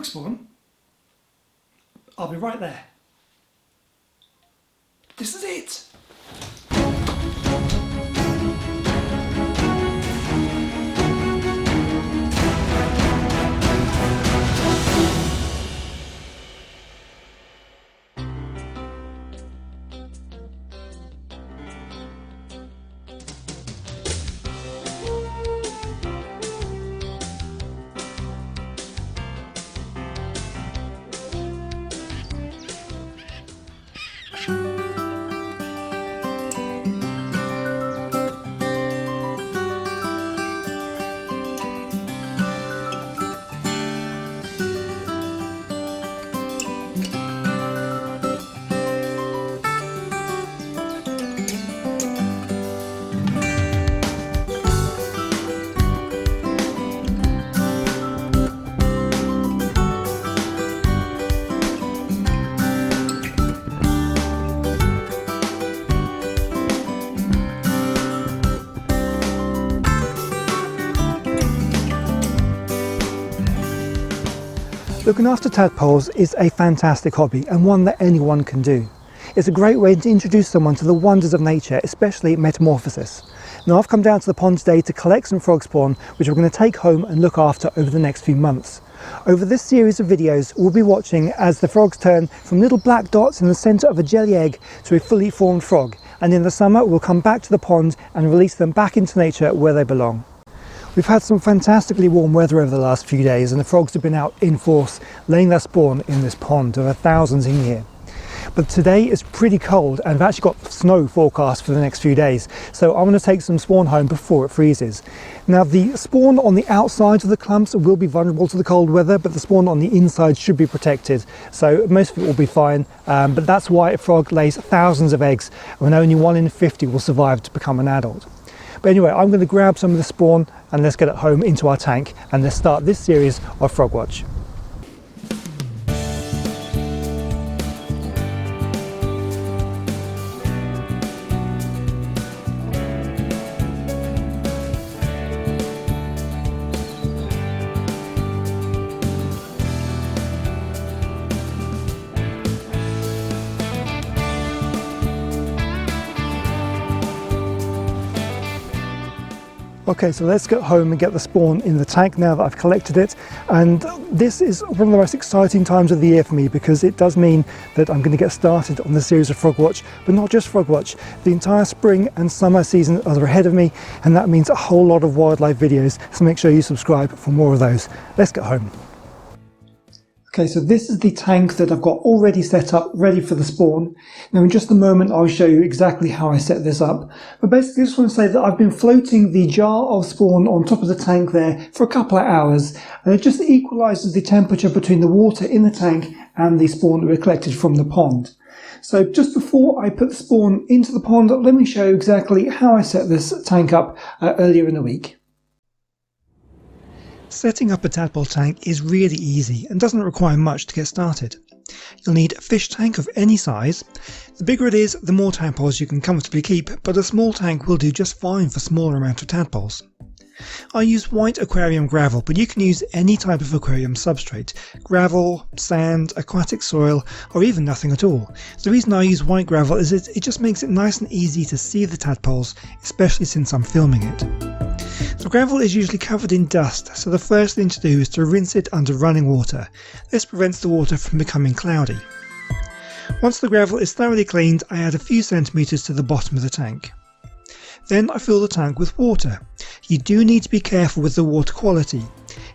spawn? I'll be right there. This is it! Looking after tadpoles is a fantastic hobby and one that anyone can do. It's a great way to introduce someone to the wonders of nature, especially metamorphosis. Now I've come down to the pond today to collect some frog spawn, which we're going to take home and look after over the next few months. Over this series of videos we'll be watching as the frogs turn from little black dots in the centre of a jelly egg to a fully formed frog, and in the summer we'll come back to the pond and release them back into nature where they belong. We've had some fantastically warm weather over the last few days and the frogs have been out in force laying their spawn in this pond. There are thousands in here. But today is pretty cold and we've actually got snow forecast for the next few days, so I'm going to take some spawn home before it freezes. Now the spawn on the outside of the clumps will be vulnerable to the cold weather, but the spawn on the inside should be protected, so most of it will be fine, but that's why a frog lays thousands of eggs when only 1 in 50 will survive to become an adult. But anyway, I'm going to grab some of the spawn and let's get it home into our tank and let's start this series of Frog Watch. Okay, so let's get home and get the spawn in the tank now that I've collected it, and this is one of the most exciting times of the year for me because it does mean that I'm going to get started on the series of Frog Watch, but not just Frog Watch. The entire spring and summer season are ahead of me, and that means a whole lot of wildlife videos, so make sure you subscribe for more of those. Let's get home. Okay, so this is the tank that I've got already set up, ready for the spawn. Now in just a moment I'll show you exactly how I set this up. But basically I just want to say that I've been floating the jar of spawn on top of the tank there for a couple of hours, and it just equalises the temperature between the water in the tank and the spawn that we collected from the pond. So just before I put the spawn into the pond, let me show you exactly how I set this tank up earlier in the week. Setting up a tadpole tank is really easy and doesn't require much to get started. You'll need a fish tank of any size. The bigger it is, the more tadpoles you can comfortably keep, but a small tank will do just fine for a smaller amount of tadpoles. I use white aquarium gravel, but you can use any type of aquarium substrate: gravel, sand, aquatic soil, or even nothing at all. The reason I use white gravel is it just makes it nice and easy to see the tadpoles, especially since I'm filming it. The gravel is usually covered in dust, so the first thing to do is to rinse it under running water. This prevents the water from becoming cloudy. Once the gravel is thoroughly cleaned, I add a few centimetres to the bottom of the tank. Then I fill the tank with water. You do need to be careful with the water quality.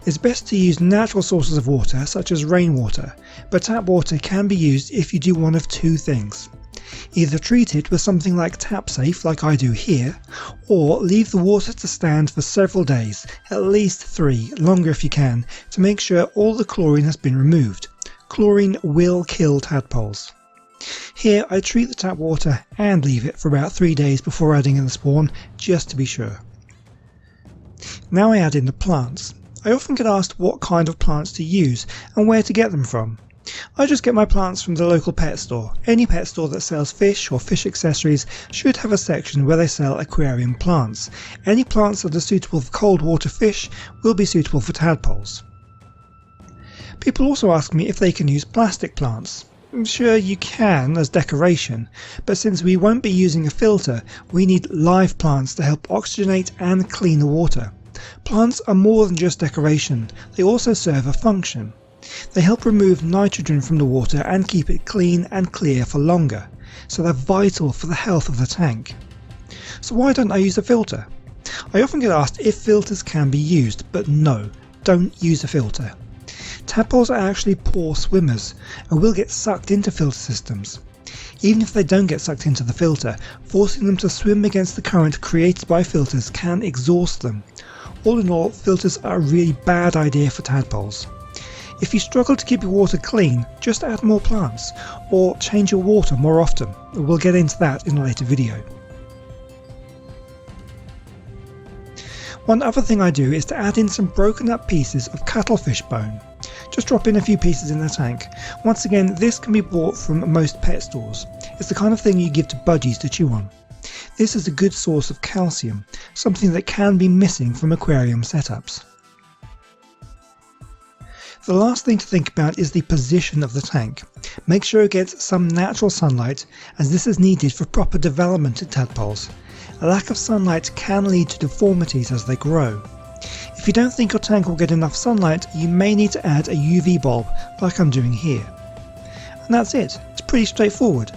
It's best to use natural sources of water such as rainwater, but tap water can be used if you do one of two things. Either treat it with something like TapSafe, like I do here, or leave the water to stand for several days, at least 3, longer if you can, to make sure all the chlorine has been removed. Chlorine will kill tadpoles. Here I treat the tap water and leave it for about 3 days before adding in the spawn, just to be sure. Now I add in the plants. I often get asked what kind of plants to use and where to get them from. I just get my plants from the local pet store. Any pet store that sells fish or fish accessories should have a section where they sell aquarium plants. Any plants that are suitable for cold water fish will be suitable for tadpoles. People also ask me if they can use plastic plants. Sure, you can as decoration, but since we won't be using a filter, we need live plants to help oxygenate and clean the water. Plants are more than just decoration, they also serve a function. They help remove nitrogen from the water and keep it clean and clear for longer, so they're vital for the health of the tank. So why don't I use a filter? I often get asked if filters can be used, but no, don't use a filter. Tadpoles are actually poor swimmers and will get sucked into filter systems. Even if they don't get sucked into the filter, forcing them to swim against the current created by filters can exhaust them. All in all, filters are a really bad idea for tadpoles. If you struggle to keep your water clean, just add more plants, or change your water more often. We'll get into that in a later video. One other thing I do is to add in some broken up pieces of cuttlefish bone. Just drop in a few pieces in the tank. Once again, this can be bought from most pet stores. It's the kind of thing you give to budgies to chew on. This is a good source of calcium, something that can be missing from aquarium setups. The last thing to think about is the position of the tank. Make sure it gets some natural sunlight, as this is needed for proper development in tadpoles. A lack of sunlight can lead to deformities as they grow. If you don't think your tank will get enough sunlight, you may need to add a UV bulb like I'm doing here. And that's it, it's pretty straightforward.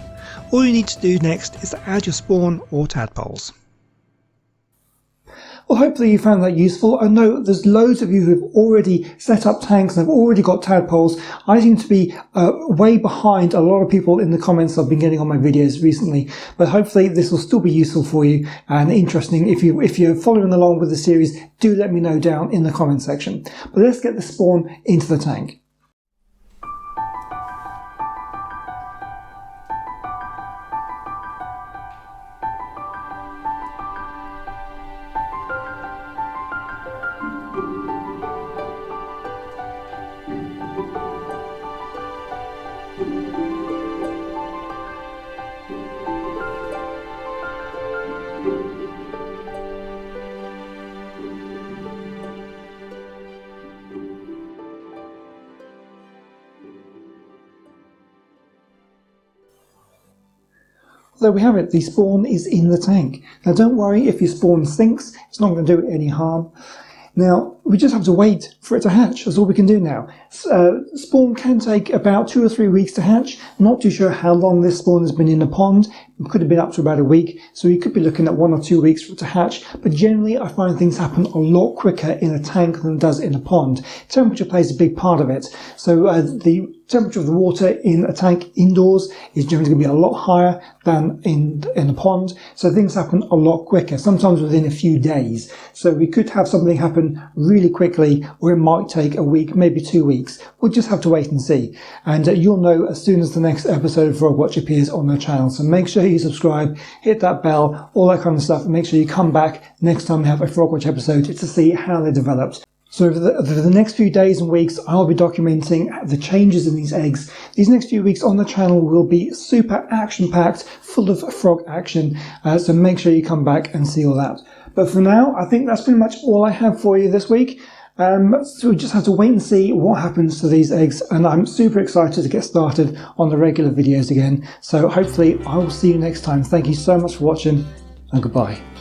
All you need to do next is to add your spawn or tadpoles. Well, hopefully you found that useful. I know there's loads of you who've already set up tanks and have already got tadpoles. I seem to be way behind a lot of people in the comments I've been getting on my videos recently, but hopefully this will still be useful for you and interesting. If you're following along with the series, do let me know down in the comment section. But let's get the spawn into the tank. There we have it, the spawn is in the tank. Now don't worry if your spawn sinks, it's not going to do it any harm. Now we just have to wait for it to hatch, that's all we can do now. Spawn can take about 2 or 3 weeks to hatch. Not too sure how long this spawn has been in the pond. It could have been up to about a week, so you could be looking at 1 or 2 weeks for it to hatch, but generally I find things happen a lot quicker in a tank than it does in a pond. Temperature plays a big part of it, so the temperature of the water in a tank indoors is generally going to be a lot higher than in a pond, so things happen a lot quicker, sometimes within a few days. So we could have something happen really quickly, or it might take a week, maybe 2 weeks. We'll just have to wait and see, and you'll know as soon as the next episode of Frog Watch appears on the channel. So make sure you subscribe, hit that bell, all that kind of stuff, and make sure you come back next time we have a Frog Watch episode to see how they developed. So for the next few days and weeks, I'll be documenting the changes in these eggs. These next few weeks on the channel will be super action-packed, full of frog action, so make sure you come back and see all that. But for now, I think that's pretty much all I have for you this week. So we just have to wait and see what happens to these eggs, and I'm super excited to get started on the regular videos again. So hopefully I will see you next time. Thank you so much for watching, and goodbye.